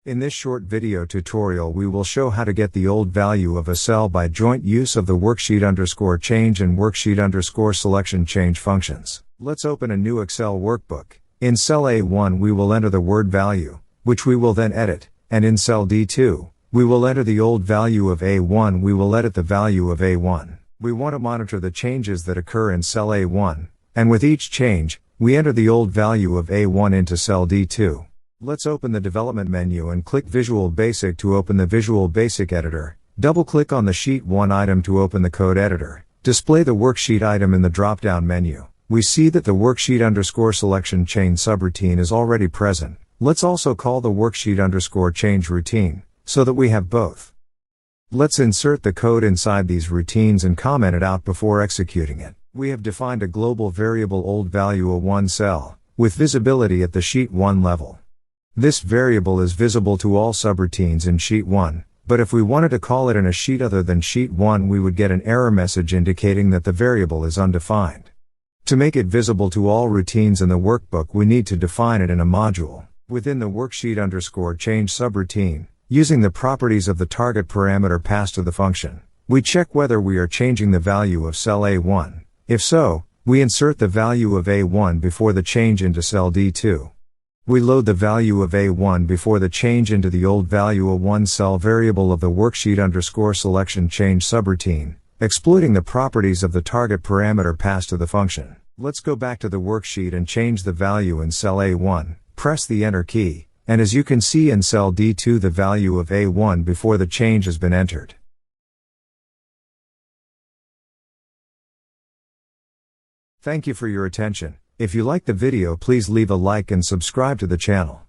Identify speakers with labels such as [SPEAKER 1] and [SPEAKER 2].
[SPEAKER 1] In this short video tutorial we will show how to get the old value of a cell by joint use of the worksheet_change and worksheet_selection change functions. Let's open a new Excel workbook. In cell A1 we will enter the word value, which we will then edit, and in cell D2, we will enter the old value of A1. We will edit the value of A1. We want to monitor the changes that occur in cell A1, and with each change, we enter the old value of A1 into cell D2. Let's open the development menu and click Visual Basic to open the Visual Basic editor. Double-click on the Sheet 1 item to open the code editor. Display the worksheet item in the drop-down menu. We see that the worksheet_selection chain subroutine is already present. Let's also call the worksheet_change routine, so that we have both. Let's insert the code inside these routines and comment it out before executing it. We have defined a global variable old value of one cell, with visibility at the Sheet 1 level. This variable is visible to all subroutines in Sheet 1, but if we wanted to call it in a sheet other than Sheet 1 we would get an error message indicating that the variable is undefined. To make it visible to all routines in the workbook we need to define it in a module. Within the worksheet_change subroutine, using the properties of the target parameter passed to the function, we check whether we are changing the value of cell A1. If so, we insert the value of A1 before the change into cell D2. We load the value of A1 before the change into the old value of one cell variable of the worksheet_selection change subroutine, exploiting the properties of the target parameter passed to the function. Let's go back to the worksheet and change the value in cell A1, press the Enter key, and as you can see in cell D2 the value of A1 before the change has been entered. Thank you for your attention. If you like the video please leave a like and subscribe to the channel.